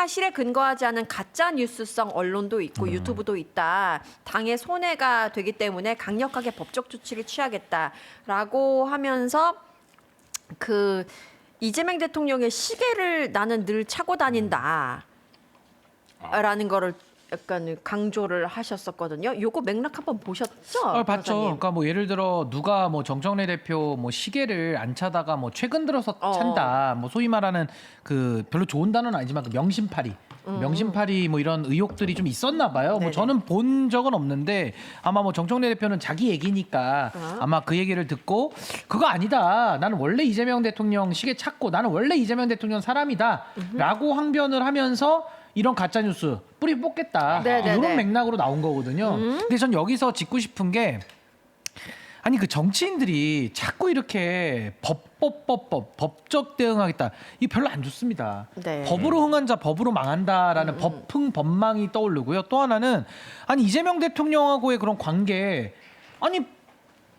사실에 근거하지 않은 가짜 뉴스성 언론도 있고 유튜브도 있다. 당의 손해가 되기 때문에 강력하게 법적 조치를 취하겠다라고 하면서 그 이재명 대통령의 시계를 나는 늘 차고 다닌다라는 거를 약간 강조를 하셨었거든요. 요거 맥락 한번 보셨죠? 봤죠. 변호사님? 그러니까 뭐 예를 들어 누가 뭐 정청래 대표 뭐 시계를 안 차다가 뭐 최근 들어서 찬다. 뭐 소위 말하는 그 별로 좋은 단어는 아니지만 그 명심팔이 뭐 이런 의혹들이 좀 있었나 봐요. 뭐 네네. 저는 본 적은 없는데 아마 뭐 정청래 대표는 자기 얘기니까 아마 그 얘기를 듣고 그거 아니다. 나는 원래 이재명 대통령 시계 찾고 나는 원래 이재명 대통령 사람이다라고 항변을 하면서 이런 가짜 뉴스 뿌리 뽑겠다. 네네네. 이런 맥락으로 나온 거거든요. 근데 전 여기서 짚고 싶은 게 아니 그 정치인들이 자꾸 이렇게 법적 대응하겠다. 이 별로 안 좋습니다. 네. 법으로 흥한 자 법으로 망한다라는 법흥 법망이 떠오르고요. 또 하나는 아니 이재명 대통령하고의 그런 관계 아니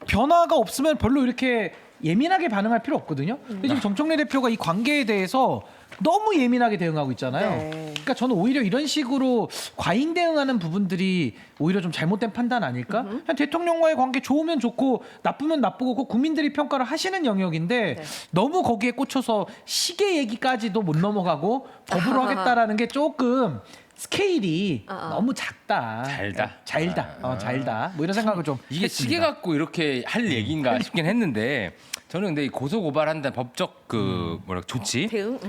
변화가 없으면 별로 이렇게 예민하게 반응할 필요 없거든요. 근데 지금 정청래 대표가 이 관계에 대해서 너무 예민하게 대응하고 있잖아요. 네. 그러니까 저는 오히려 이런 식으로 과잉 대응하는 부분들이 오히려 좀 잘못된 판단 아닐까? 그냥 대통령과의 관계 좋으면 좋고 나쁘면 나쁘고 그 국민들이 평가를 하시는 영역인데 네. 너무 거기에 꽂혀서 시계 얘기까지도 못 넘어가고 법으로 하겠다라는 게 조금 스케일이 너무 작다. 잘다. 뭐 이런 생각을 좀 이게 했습니다. 시계 갖고 이렇게 할 얘기인가 싶긴 했는데 저는 근데 이 고소 고발한다는 법적 그 뭐라 조치 대응?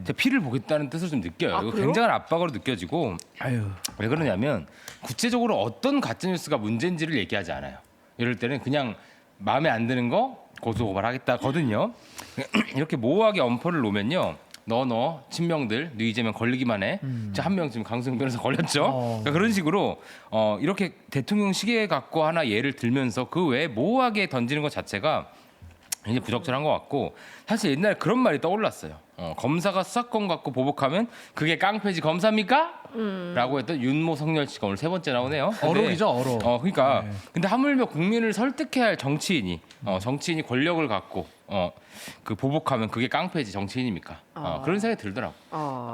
제 피를 보겠다는 뜻을 좀 느껴요. 아, 이거 그래요? 굉장한 압박으로 느껴지고 아유. 왜 그러냐면 구체적으로 어떤 가짜 뉴스가 문제인지를 얘기하지 않아요. 이럴 때는 그냥 마음에 안 드는 거 고소 고발하겠다거든요. 이렇게 모호하게 엄포를 놓으면요. 너 친명들 너 이재명 걸리기만 해. 한 명 지금 강승 변호사 걸렸죠. 그러니까 그런 식으로 이렇게 대통령 시계 갖고 하나 예를 들면서 그 외에 모호하게 던지는 것 자체가 굉장히 부적절한 것 같고 사실 옛날에 그런 말이 떠올랐어요. 검사가 수사권 갖고 보복하면 그게 깡패지 검사입니까? 라고 했던 윤모 성렬 씨가 오늘 세 번째 나오네요. 근데, 어록이죠, 어록. 그러니까 네. 근데 하물며 국민을 설득해야 할 정치인이 정치인이 권력을 갖고 그 보복하면 그게 깡패지 정치인입니까? 그런 생각이 들더라고.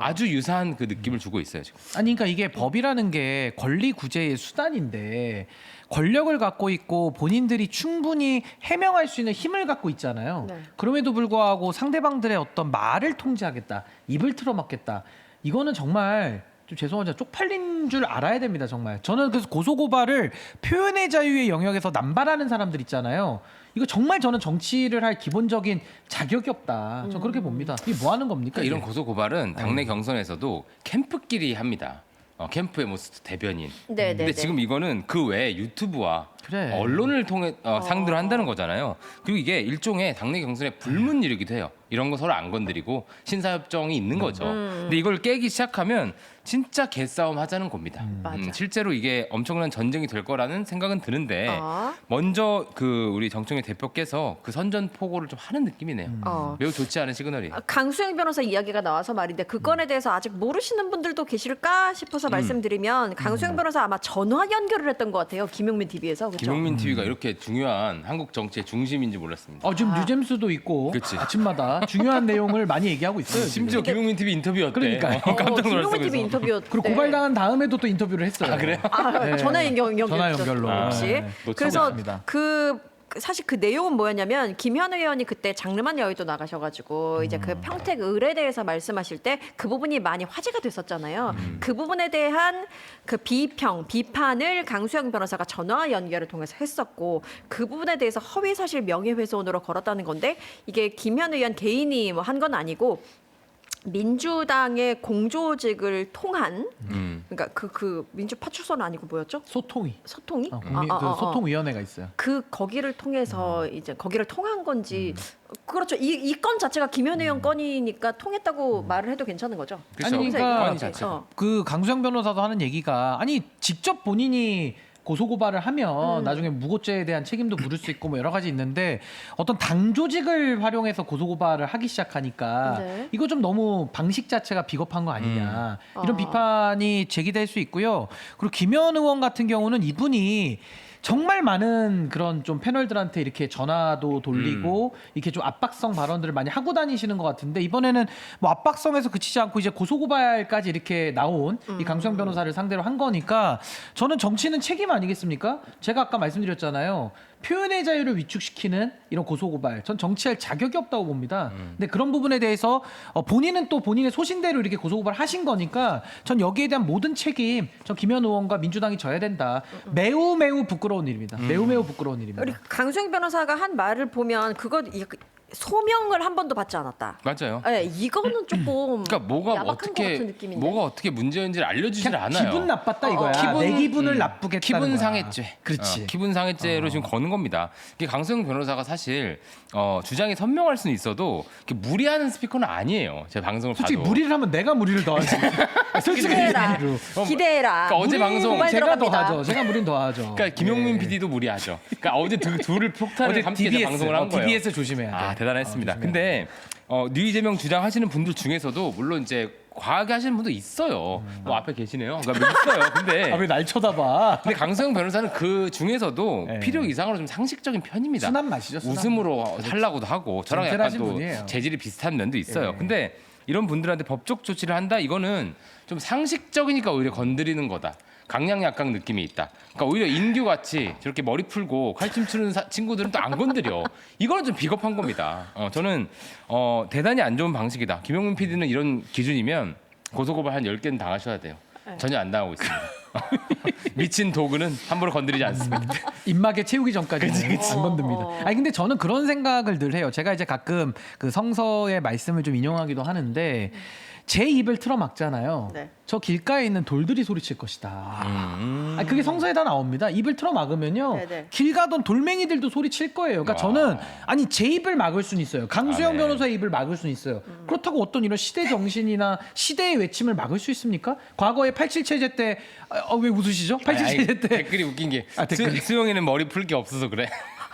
아주 유사한 그 느낌을 주고 있어요 지금. 아니 그러니까 이게 법이라는 게 권리 구제의 수단인데 권력을 갖고 있고 본인들이 충분히 해명할 수 있는 힘을 갖고 있잖아요. 네. 그럼에도 불구하고 상대방들의 어떤 말을 통제하겠다, 입을 틀어막겠다. 이거는 정말 좀 죄송하지만 쪽팔린 줄 알아야 됩니다. 정말. 저는 그래서 고소고발을 표현의 자유의 영역에서 남발하는 사람들 있잖아요. 이거 정말 저는 정치를 할 기본적인 자격이 없다. 저는 그렇게 봅니다. 이게 뭐 하는 겁니까? 그러니까 이런 이게? 고소 고발은 당내 경선에서도 캠프끼리 합니다. 캠프의 뭐 대변인. 네, 근데 지금 이거는 그 외에 유튜브와 그래. 언론을 통해 상대로 한다는 거잖아요. 그리고 이게 일종의 당내 경선의 불문율이기도 해요. 이런 거 서로 안 건드리고 신사협정이 있는 거죠. 근데 이걸 깨기 시작하면 진짜 개싸움 하자는 겁니다. 맞아. 실제로 이게 엄청난 전쟁이 될 거라는 생각은 드는데 어. 먼저 그 우리 정청래 대표께서 그 선전포고를 좀 하는 느낌이네요. 어. 매우 좋지 않은 시그널이에요. 강수영 변호사 이야기가 나와서 말인데 그 건에 대해서 아직 모르시는 분들도 계실까 싶어서 말씀드리면 강수영 변호사 아마 전화 연결을 했던 것 같아요. 김용민 TV에서. 그렇죠? 김용민 TV가 이렇게 중요한 한국 정치의 중심인지 몰랐습니다. 지금 뉴잼스도 있고 그치. 아침마다 중요한 내용을 많이 얘기하고 있어요. 지금. 심지어 김용민 TV 인터뷰였대. 그러니까요. 깜짝 놀랐어. 김용민 TV 그래서. 인터뷰. 그리고 고발당한 다음에도 또 인터뷰를 했어요. 아, 그래요? 네. 전화 연결. 전화 연결로. 혹시. 네. 그래서 놓쳤습니다. 사실 그 내용은 뭐였냐면 김현 의원이 그때 장르만 여의도 나가셔가지고 이제 그 평택 을에 대해서 말씀하실 때 그 부분이 많이 화제가 됐었잖아요. 그 부분에 대한 그 비판을 강수영 변호사가 전화 연결을 통해서 했었고 그 부분에 대해서 허위사실 명예훼손으로 걸었다는 건데 이게 김현 의원 개인이 뭐 한 건 아니고 민주당의 공조직을 통한 그러니까 그 민주파출소는 아니고 뭐였죠? 소통위. 소통이? 그 소통위원회가 있어요. 그 거기를 통해서 이제 거기를 통한 건지 그렇죠. 이 건 자체가 김현 의원 건이니까 통했다고 말을 해도 괜찮은 거죠. 그렇죠. 아니, 그러니까 건이 자체가. 그 강수영 변호사도 하는 얘기가 아니 직접 본인이 고소고발을 하면 나중에 무고죄에 대한 책임도 물을 수 있고 뭐 여러 가지 있는데 어떤 당 조직을 활용해서 고소고발을 하기 시작하니까 네. 이거 좀 너무 방식 자체가 비겁한 거 아니냐 이런 비판이 제기될 수 있고요. 그리고 김현 의원 같은 경우는 이분이 정말 많은 그런 좀 패널들한테 이렇게 전화도 돌리고 이렇게 좀 압박성 발언들을 많이 하고 다니시는 것 같은데 이번에는 뭐 압박성에서 그치지 않고 이제 고소고발까지 이렇게 나온 이 강수영 변호사를 상대로 한 거니까 저는 정치는 책임 아니겠습니까? 제가 아까 말씀드렸잖아요. 표현의 자유를 위축시키는 이런 고소고발, 전 정치할 자격이 없다고 봅니다. 근데 그런 부분에 대해서 본인은 또 본인의 소신대로 이렇게 고소고발 하신 거니까 전 여기에 대한 모든 책임, 전 김현 의원과 민주당이 져야 된다. 매우 매우 부끄러운 일입니다. 매우 매우 부끄러운 일입니다. 우리 강수영 변호사가 한 말을 보면 소명을 한 번도 받지 않았다. 맞아요. 네, 이거는 조금 그러니까 뭐가 야박한 것 같은 어떻게 느낌인데. 뭐가 어떻게 문제인지를 알려주질 그냥 않아요. 기분 나빴다 이거야. 내 기분을 나쁘겠다는 기분 거야. 상해죄. 그렇지. 기분 상해죄로 지금 거는 겁니다. 이게 강수영 변호사가 사실 주장이 선명할 수는 있어도 이렇게 무리하는 스피커는 아니에요. 제 방송을 솔직히 봐도. 무리를 하면 내가 무리를 더하지. 솔직히 기대해라. 얘기로. 기대해라. 그러니까 어제 방송 고발 제가 들어갑니다. 더 하죠. 제가 무리는 더 하죠. 그러니까 김용민 예. PD도 무리하죠. 그러니까 어제 둘을 폭탄을 어제 함께 DBS, 방송을 한 거예요. DBS 조심해야 돼. 아 대단했습니다. 조심해야 근데 뉘이재명 주장하시는 분들 중에서도 물론 이제 과하게 하시는 분도 있어요. 뭐 앞에 계시네요. 그러니까 있어요. 근데 아, 왜 날 쳐다봐? 근데 강수영 변호사는 그 중에서도 네. 필요 이상으로 좀 상식적인 편입니다. 순한 맛이죠. 순한 웃음으로 살라고도 하고 저랑 약간 젠틀하신 또 분이에요. 재질이 비슷한 면도 있어요. 예. 근데 이런 분들한테 법적 조치를 한다 이거는 좀 상식적이니까 오히려 건드리는 거다. 강약약강 느낌이 있다. 그러니까 오히려 인규 같이 저렇게 머리 풀고 칼춤 추는 친구들은 또 안 건드려. 이거는 좀 비겁한 겁니다. 저는 대단히 안 좋은 방식이다. 김용민 PD는 이런 기준이면 고소고발 한 10개는 당하셔야 돼요. 전혀 안 당하고 있습니다. 미친 도구는 함부로 건드리지 않습니다. 입막에 채우기 전까지 안 건듭니다. 아니 근데 저는 그런 생각을 늘 해요. 제가 이제 가끔 그 성서의 말씀을 좀 인용하기도 하는데 제 입을 틀어막잖아요. 네. 저 길가에 있는 돌들이 소리칠 것이다. 아니, 그게 성서에 다 나옵니다. 입을 틀어막으면요. 네네. 길 가던 돌멩이들도 소리칠 거예요. 그러니까 와. 저는 아니 제 입을 막을 수는 있어요. 강수영 네. 변호사의 입을 막을 수는 있어요. 그렇다고 어떤 이런 시대 정신이나 시대의 외침을 막을 수 있습니까? 과거에 87 체제 때 왜 웃으시죠? 87 체제 때 댓글이 웃긴 게 댓글이. 수영이는 머리 풀 게 없어서 그래.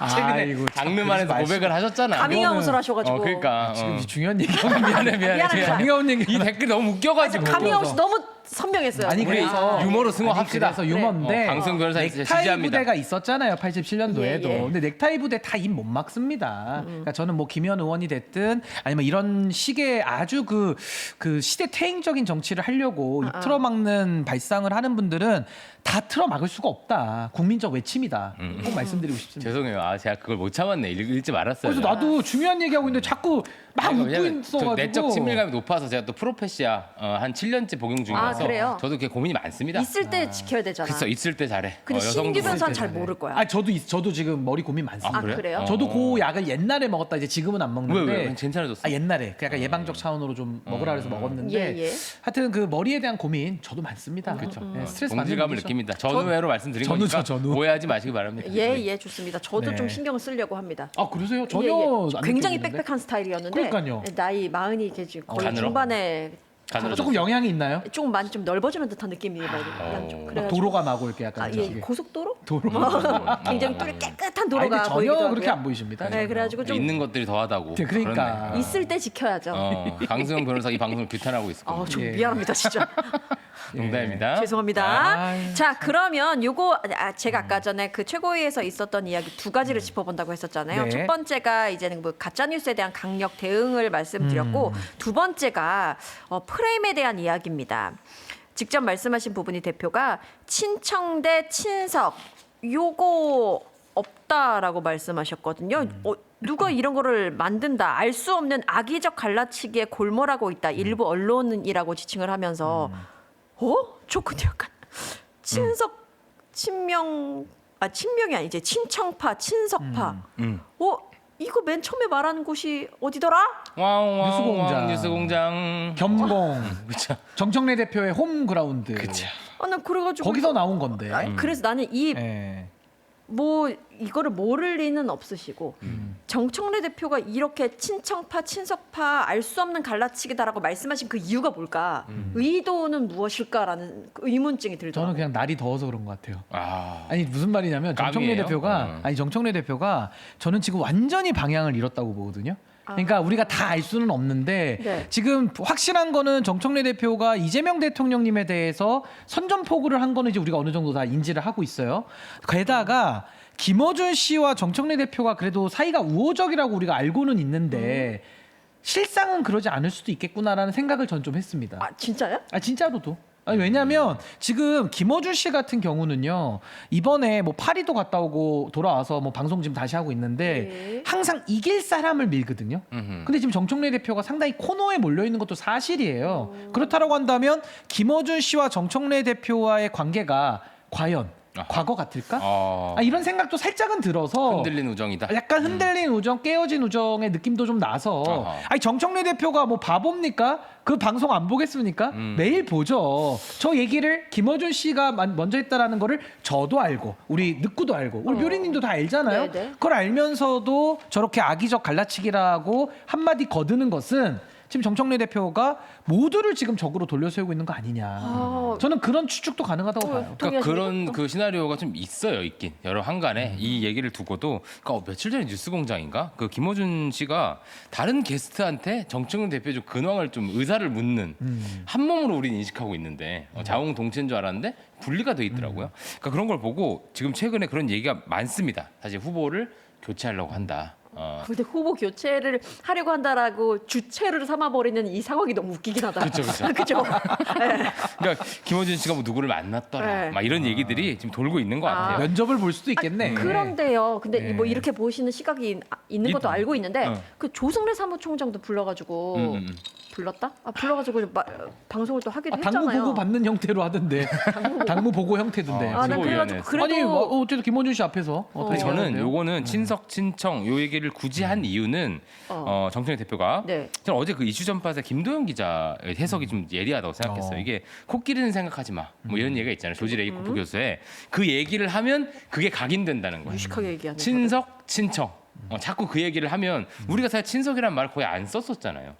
최근에 아이고, 참 장르만에서 그러지 고백을 하셨잖아. 가밍아웃을 하셔가지고. 그러니까 지금 중요한 얘기하면 미안해. 미안합니다. 가밍아웃 얘기 이 댓글 너무 웃겨가지고. 가밍아웃이 너무 선명했어요. 아니 우리 그래서 유머로 승화합시다. 그래서 유머인데 강수영 변호사 진짜 넥타이 지지합니다. 부대가 있었잖아요. 87년도에도. 예, 예. 근데 넥타이 부대 다 입 못 막습니다. 그러니까 저는 뭐 김현 의원이 됐든 아니면 이런 식의 아주 그 시대 퇴행적인 정치를 하려고 입 틀어막는 발상을 하는 분들은 다 틀어막을 수가 없다. 국민적 외침이다. 꼭 말씀드리고 싶습니다. 죄송해요. 제가 그걸 못 참았네. 읽지 말았어요. 그래서 나도 중요한 얘기하고 있는데 자꾸 막 웃고 왜냐면 저 있어가지고 내적 친밀감이 높아서 제가 또 프로페시아 한 7년째 복용 중이라서 그래요? 저도 그게 고민이 많습니다. 있을 때 지켜야 되잖아. 그래서 있을 때 잘해. 근데 신규 여성분. 변호사는 잘 모를 거야. 아 저도 지금 머리 고민 많습니다. 아, 그래요? 저도 그 약을 옛날에 먹었다 이제 지금은 안 먹는데 왜 괜찮아졌어? 아 옛날에 그 약간 예방적 차원으로 좀 먹으라 그래서 먹었는데 예, 예. 하여튼 그 머리에 대한 고민 저도 많습니다. 그렇죠. 네, 스트레스 받는 동질감을 일이죠. 느낍니다. 전후회로 말씀드린 전후죠, 거니까 전후. 오해하지 마시기 바랍니다. 예, 좋습니다. 저도 네. 좀 신경을 쓰려고 합니다. 아 그러세요? 전혀 예, 예. 안 굉장히 느껴지는데? 빽빽한 스타일이었는데 그러니까요. 나이 40이 계지 거의 가늘어? 중반에 가늘어졌어요. 조금 영향이 있나요? 조금 많이 좀 넓어지는 듯한 느낌이 많이 좀 막 그래가지고 도로가 나고 이렇게 약간 아, 예, 저기. 고속도로? 도로. 굉장히 뚜렷 깨끗한 아니, 도로가 근데 전혀 보이기도 하고요. 그렇게 안 보이십니다. 네, 그래가지고 좀 있는 것들이 더하다고. 네, 그러니까. 그렇네. 있을 때 지켜야죠. 강수영 변호사 이 방송을 규탄하고 있을 겁니다. 좀 예. 미안합니다, 진짜. 농담입니다. 죄송합니다. 아. 자, 그러면 요거 제가 아까 전에 그 최고위에서 있었던 이야기 두 가지를 짚어본다고 했었잖아요. 네. 첫 번째가 이제는 뭐 가짜 뉴스에 대한 강력 대응을 말씀드렸고 두 번째가 프레임에 대한 이야기입니다. 직접 말씀하신 부분이 대표가 친청 대 친석 요거 없다라고 말씀하셨거든요. 누가 이런 거를 만든다, 알 수 없는 악의적 갈라치기에 골몰하고 있다. 일부 언론이라고 지칭을 하면서 저 근데 약간 친석, 친명이 아니지 친청파, 친석파. 이거 맨 처음에 말하는 곳이 어디더라? 뉴스공장. 뉴스공장. 뉴스공장. 겸공. 그렇죠. 정청래 대표의 홈그라운드. 그렇죠. 난 그래가지고 거기서 나온 건데. 그래서 나는 예. 이거를 모를 리는 없으시고 정청래 대표가 이렇게 친청파, 친석파 알 수 없는 갈라치기다라고 말씀하신 그 이유가 뭘까? 의도는 무엇일까라는 의문증이 저는 들더라고요. 그냥 날이 더워서 그런 것 같아요. 아. 아니 무슨 말이냐면 깜이에요? 정청래 대표가 저는 지금 완전히 방향을 잃었다고 보거든요. 그러니까 우리가 다 알 수는 없는데 네. 지금 확실한 거는 정청래 대표가 이재명 대통령님에 대해서 선전포고를 한 거는 이제 우리가 어느 정도 다 인지를 하고 있어요. 게다가 김어준 씨와 정청래 대표가 그래도 사이가 우호적이라고 우리가 알고는 있는데 실상은 그러지 않을 수도 있겠구나라는 생각을 전 좀 했습니다. 아 진짜요? 아 진짜로도. 아니 왜냐면 지금 김어준 씨 같은 경우는요 이번에 뭐 파리도 갔다 오고 돌아와서 뭐 방송 지금 다시 하고 있는데 네. 항상 이길 사람을 밀거든요. 근데 지금 정청래 대표가 상당히 코너에 몰려 있는 것도 사실이에요. 그렇다라고 한다면 김어준 씨와 정청래 대표와의 관계가 과연 과거 같을까? 이런 생각도 살짝은 들어서 흔들린 우정이다. 약간 흔들린 우정, 깨어진 우정의 느낌도 좀 나서 아하. 아니 정청래 대표가 뭐 바보입니까? 그 방송 안 보겠습니까? 매일 보죠. 저 얘기를 김어준 씨가 먼저 했다라는 거를 저도 알고 우리 늑구도 알고 우리 묘리님도 다 알잖아요. 네네. 그걸 알면서도 저렇게 악의적 갈라치기라고 한마디 거드는 것은 지금 정청래 대표가 모두를 지금 적으로 돌려세우고 있는 거 아니냐. 저는 그런 추측도 가능하다고 봐요. 그러니까 동의하십니까? 그런 그 시나리오가 좀 있어요, 있긴 여러 한간에 이 얘기를 두고도 그러니까 며칠 전에 뉴스공장인가 그 김어준 씨가 다른 게스트한테 정청래 대표의 좀 근황을 좀 의사를 묻는 한 몸으로 우리는 인식하고 있는데 자웅동체인 줄 알았는데 분리가 돼 있더라고요. 그러니까 그런 걸 보고 지금 최근에 그런 얘기가 많습니다. 사실 후보를 교체하려고 한다. 근데 후보 교체를 하려고 한다라고 주체를 삼아버리는 이 상황이 너무 웃기긴 하다. 그쵸, 그쵸. 그죠? 네. 그러니까 김어준 씨가 뭐 누구를 만났더라, 네. 막 이런 얘기들이 지금 돌고 있는 것 같아요. 면접을 볼 수도 있겠네. 그런데요. 근데 네. 뭐 이렇게 보시는 시각이 있는 것도 알고 있는데 그 조승래 사무총장도 불러가지고 불렀다? 불러가지고 방송을 또 하기도 당무 했잖아요. 보고 받는 형태로 하던데. 당무 보고 형태던데. 난 최고위원회. 그래가지고 그래도 아니 뭐 어쨌든 김원준 씨 앞에서 어떻게 근데 저는 얘기하는데요? 요거는 친석 친청 요 얘기를 굳이 한 이유는 정청래 대표가 네. 저는 어제 그 이슈 전파에서 김도영 기자의 해석이 좀 예리하다고 생각했어요. 이게 코끼리는 생각하지 마. 뭐 이런 얘기가 있잖아요. 조지 레이코프 교수의 그 얘기를 하면 그게 각인된다는 거예요. 유식하게 얘기하는. 친석 친청. 자꾸 그 얘기를 하면 우리가 사실 친석이란 말을 거의 안 썼었잖아요.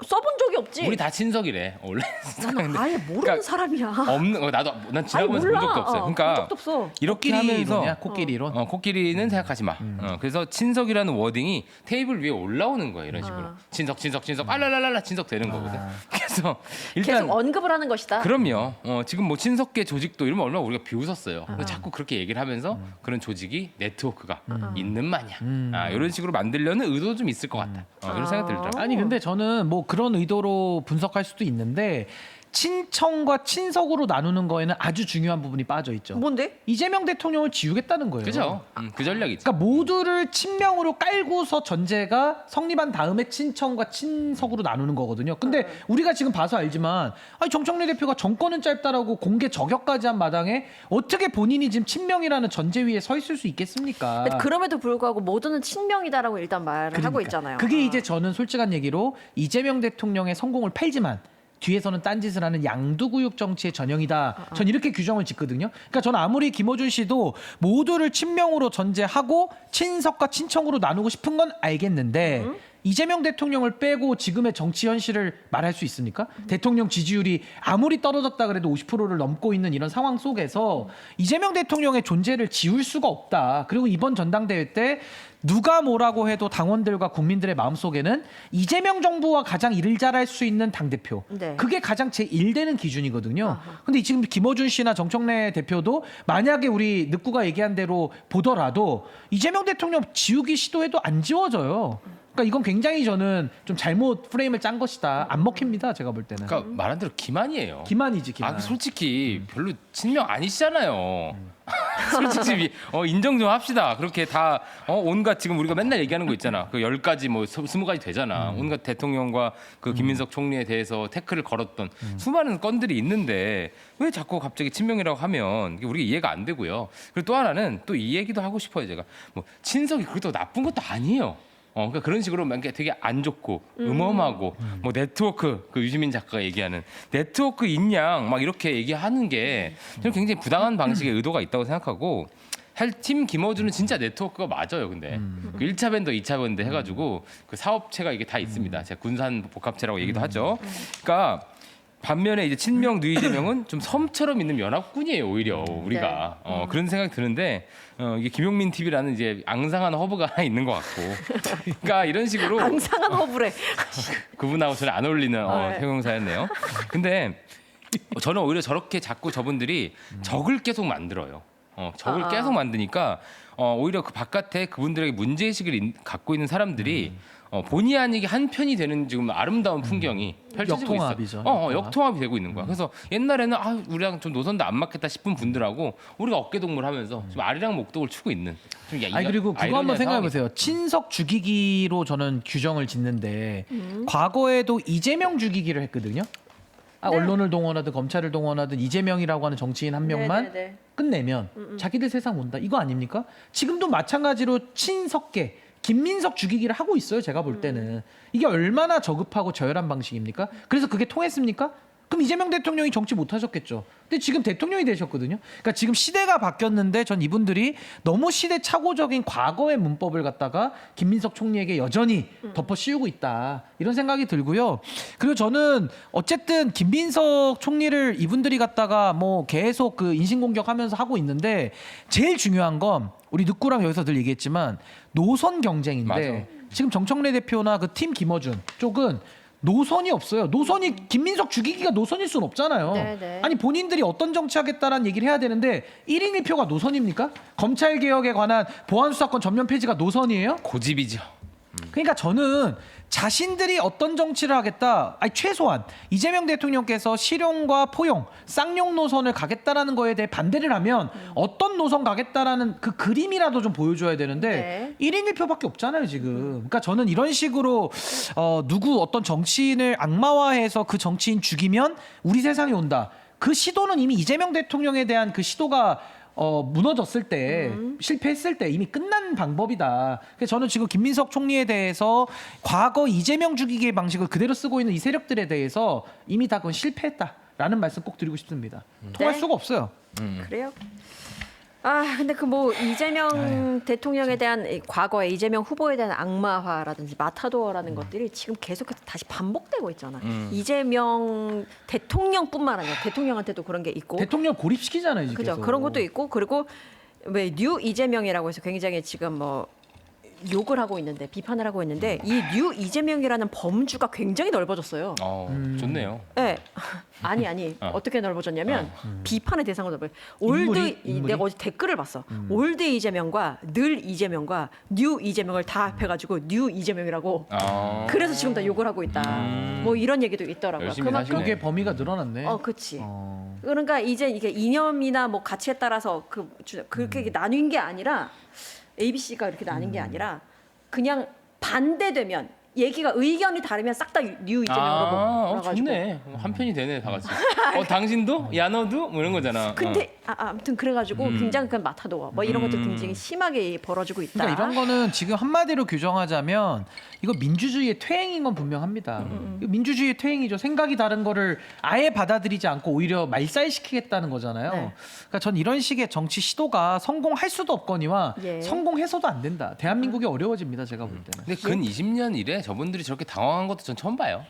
써본 적이 없지. 우리 다 친석이래 원래. 나는 아예 모르는 그러니까 사람이야. 없는 나도 난 지나가면서 본 적도 없어요. 본 그러니까 적도 없어. 이렇게 코끼리 하면서 이론이야, 코끼리 이론. 코끼리는 생각하지 마. 그래서 친석이라는 워딩이 테이블 위에 올라오는 거예요. 이런 식으로. 친석, 친석, 친석, 알랄랄랄라 친석 되는 거거든. 그래서 일단 계속 언급을 하는 것이다. 그럼요. 지금 뭐 친석계 조직도 이러면 얼마나 우리가 비웃었어요. 근데 자꾸 그렇게 얘기를 하면서 그런 조직이 네트워크가 있는 마냥 이런 식으로 만들려는 의도도 좀 있을 것 같다. 이런 생각 들더라고요. 아니 근데 저는 뭐 그런 의도로 분석할 수도 있는데 친청과 친석으로 나누는 거에는 아주 중요한 부분이 빠져 있죠. 뭔데? 이재명 대통령을 지우겠다는 거예요. 그죠? 그 전략이죠. 그러니까 모두를 친명으로 깔고서 전제가 성립한 다음에 친청과 친석으로 나누는 거거든요. 근데 우리가 지금 봐서 알지만 아니 정청래 대표가 정권은 짧다라고 공개 저격까지 한 마당에 어떻게 본인이 지금 친명이라는 전제 위에 서 있을 수 있겠습니까? 근데 그럼에도 불구하고 모두는 친명이다라고 일단 말을 하고 있잖아요. 그게 이제 저는 솔직한 얘기로 이재명 대통령의 성공을 팔지만 뒤에서는 딴짓을 하는 양두구육 정치의 전형이다. 전 이렇게 규정을 짓거든요. 그러니까 저는 아무리 김어준 씨도 모두를 친명으로 전제하고 친석과 친청으로 나누고 싶은 건 알겠는데 이재명 대통령을 빼고 지금의 정치 현실을 말할 수 있습니까? 대통령 지지율이 아무리 떨어졌다 그래도 50%를 넘고 있는 이런 상황 속에서 이재명 대통령의 존재를 지울 수가 없다. 그리고 이번 전당대회 때 누가 뭐라고 해도 당원들과 국민들의 마음속에는 이재명 정부와 가장 일을 잘할 수 있는 당대표. 네. 그게 가장 제1되는 기준이거든요. 근데 지금 김어준 씨나 정청래 대표도 만약에 우리 늑구가 얘기한 대로 보더라도 이재명 대통령 지우기 시도해도 안 지워져요. 그러니까 이건 굉장히 저는 좀 잘못 프레임을 짠 것이다. 안 먹힙니다. 제가 볼 때는. 그러니까 말한 대로 기만이에요. 기만이지 기만. 솔직히 별로 친명 아니시잖아요. 솔직히 인정 좀 합시다. 그렇게 다 온갖 지금 우리가 맨날 얘기하는 거 있잖아. 그 10가지 뭐 20가지 되잖아. 온갖 대통령과 그 김민석 총리에 대해서 태클을 걸었던 수많은 건들이 있는데 왜 자꾸 갑자기 친명이라고 하면 우리가 이해가 안 되고요. 그리고 또 하나는 또 이 얘기도 하고 싶어요. 제가 뭐 친석이 그렇다고 나쁜 것도 아니에요. 그러니까 그런 식으로 막 되게 안 좋고 음험하고 뭐 네트워크 그 유시민 작가가 얘기하는 네트워크 인양 막 이렇게 얘기하는 게 저는 굉장히 부당한 방식의 의도가 있다고 생각하고 팀 김어준은 진짜 네트워크가 맞아요. 근데 그 1차 밴더, 2차 밴더 해가지고 그 사업체가 이게 다 있습니다. 제가 군산 복합체라고 얘기도 하죠. 그러니까 반면에 이제 친명 누 이재명은 좀 섬처럼 있는 연합군이에요 오히려 우리가 그런 생각이 드는데 이게 김용민 TV라는 이제 앙상한 허브가 하나 있는 것 같고 그러니까 이런 식으로 앙상한 허브래. 그분하고 저는 안 어울리는 네. 형용사였네요. 근데 저는 오히려 저렇게 자꾸 저분들이 적을 계속 만들어요. 적을 계속 만드니까 오히려 그 바깥에 그분들에게 문제의식을 갖고 있는 사람들이 본의 아니게 한 편이 되는 지금 아름다운 풍경이 펼쳐지고 역통합이죠. 있어. 역통합이 되고 있는 거야. 그래서 옛날에는 우리랑 좀 노선도 안 맞겠다 싶은 분들하고 우리가 어깨동무하면서 좀 아리랑 목독을 추고 있는. 좀 아니 그리고 그거 한번 아이러니한 생각해 상황이 보세요. 친석 죽이기로 저는 규정을 짓는데 과거에도 이재명 죽이기를 했거든요. 네. 언론을 동원하든 검찰을 동원하든 이재명이라고 하는 정치인 한 명만 네네네. 끝내면 자기들 세상 온다. 이거 아닙니까? 지금도 마찬가지로 친석계 김민석 죽이기를 하고 있어요. 제가 볼 때는 이게 얼마나 저급하고 저열한 방식입니까? 그래서 그게 통했습니까? 그럼 이재명 대통령이 정치 못 하셨겠죠. 근데 지금 대통령이 되셨거든요. 그러니까 지금 시대가 바뀌었는데 전 이분들이 너무 시대착오적인 과거의 문법을 갖다가 김민석 총리에게 여전히 덮어 씌우고 있다. 이런 생각이 들고요. 그리고 저는 어쨌든 김민석 총리를 이분들이 갖다가 뭐 계속 그 인신공격하면서 하고 있는데 제일 중요한 건 우리 늑구랑 여기서 늘 얘기했지만 노선 경쟁인데 맞아. 지금 정청래 대표나 그 팀 김어준 쪽은 노선이 없어요. 노선이 김민석 죽이기가 노선일 수는 없잖아요. 네네. 아니 본인들이 어떤 정치하겠다라는 얘기를 해야 되는데 1인 1표가 노선입니까? 검찰 개혁에 관한 보안 수사권 전면 폐지가 노선이에요? 고집이죠. 그러니까 저는 자신들이 어떤 정치를 하겠다, 아니 최소한 이재명 대통령께서 실용과 포용, 쌍용 노선을 가겠다라는 거에 대해 반대를 하면 어떤 노선 가겠다라는 그 그림이라도 좀 보여줘야 되는데 1인 1표밖에 없잖아요 지금. 그러니까 저는 이런 식으로 누구 어떤 정치인을 악마화해서 그 정치인 죽이면 우리 세상이 온다. 그 시도는 이미 이재명 대통령에 대한 그 시도가 무너졌을 때 실패했을 때 이미 끝난 방법이다. 그래서 저는 지금 김민석 총리에 대해서 과거 이재명 죽이기의 방식을 그대로 쓰고 있는 이 세력들에 대해서 이미 다 그건 실패했다라는 말씀 꼭 드리고 싶습니다. 통할 네. 수가 없어요. 그래요? 아 근데 그 뭐 이재명 대통령에 대한 과거에 이재명 후보에 대한 악마화라든지 마타도어라는 것들이 지금 계속해서 다시 반복되고 있잖아. 이재명 대통령뿐만 아니라 대통령한테도 그런 게 있고, 대통령 고립시키잖아요 지금. 그죠? 계속. 그런 것도 있고, 그리고 왜 뉴 이재명이라고 해서 굉장히 지금 뭐 욕을 하고 있는데 비판을 하고 있는데 이 뉴 이재명이라는 범주가 굉장히 넓어졌어요. 좋네요. 네. 아니 어떻게 넓어졌냐면 비판의 대상으로 넓어요. 올드 인물이? 내가 어제 댓글을 봤어. 올드 이재명과 늘 이재명과 뉴 이재명을 다 합해가지고 뉴 이재명이라고. 그래서 지금 다 욕을 하고 있다. 뭐 이런 얘기도 있더라고요. 열심히 사시네. 그게 범위가 늘어났네. 그렇지. 그러니까 이제 이게 이념이나 뭐 가치에 따라서 그렇게 나뉜 게 아니라 ABC가 이렇게 나뉜 게 아니라 그냥 반대되면 얘기가 의견이 다르면 싹 다 뉴 이재명으로 몰아가지고. 좋네. 한 편이 되네 다 같이. 당신도? 야 너도? 뭐 이런 거잖아. 근데 아무튼 그래가지고 굉장히 그 마타도어 뭐 이런 것들 굉장히 심하게 벌어지고 있다. 그러니까 이런 거는 지금 한마디로 규정하자면 이거 민주주의의 퇴행인 건 분명합니다. 이거 민주주의의 퇴행이죠. 생각이 다른 거를 아예 받아들이지 않고 오히려 말살시키겠다는 거잖아요. 네. 그러니까 전 이런 식의 정치 시도가 성공할 수도 없거니와 예. 성공해서도 안 된다. 대한민국이 어려워집니다. 제가 볼 때는. 근데 근 20년 이래 저분들이 저렇게 당황한 것도 전 처음 봐요.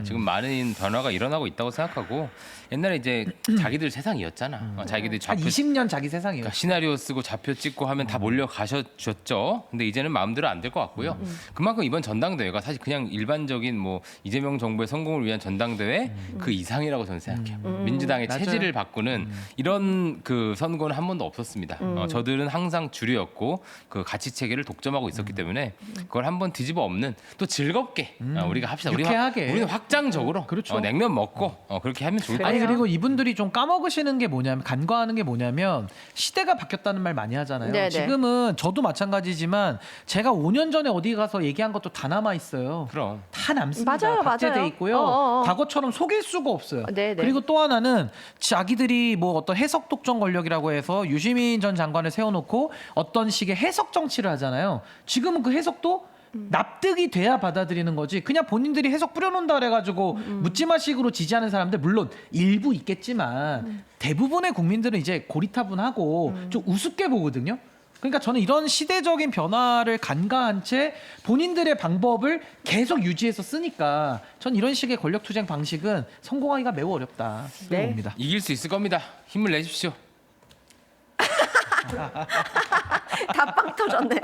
지금 많은 변화가 일어나고 있다고 생각하고 옛날에 이제 자기들 세상이었잖아. 자기들이 한 좌표 20년 자기 세상이에요. 그러니까 시나리오 쓰고 좌표 찍고 하면 다 몰려가셨죠. 근데 이제는 마음대로 안 될 것 같고요. 그만큼 이번 전당대회가 사실 그냥 일반적인 뭐 이재명 정부의 성공을 위한 전당대회 그 이상이라고 저는 생각해요. 민주당의 맞아요. 체질을 바꾸는 이런 그 선거는 한 번도 없었습니다. 저들은 항상 주류였고 그 가치 체계를 독점하고 있었기 때문에 그걸 한번 뒤집어 엎는 또 즐겁게 우리가 합시다. 유쾌하게. 우리는 확장적으로 그렇죠. 냉면 먹고 그렇게 하면 좋을 것 아니 같아요. 그리고 이분들이 좀 까먹으시는 게 뭐냐면 간과하는 게 뭐냐면 시대가 바뀌었다는 말 많이 하잖아요. 네네. 지금은 저도 마찬가지지만 제가 5년 전에 어디 가서 얘기한 것도 다 남아 있어요. 그럼. 다 남습니다. 맞아요, 박제돼 맞아요. 있고요. 어어어. 과거처럼 속일 수가 없어요. 네네. 그리고 또 하나는 자기들이 뭐 어떤 해석 독점 권력이라고 해서 유시민 전 장관을 세워놓고 어떤 식의 해석 정치를 하잖아요. 지금은 그 해석도 납득이 돼야 받아들이는 거지. 그냥 본인들이 해석 뿌려놓는다 그래가지고 묻지마식으로 지지하는 사람들 물론 일부 있겠지만 대부분의 국민들은 이제 고리타분하고 좀 우습게 보거든요. 그러니까 저는 이런 시대적인 변화를 간과한 채 본인들의 방법을 계속 유지해서 쓰니까 전 이런 식의 권력 투쟁 방식은 성공하기가 매우 어렵다. 네. 봅니다. 이길 수 있을 겁니다. 힘을 내십시오. 다 빵 터졌네.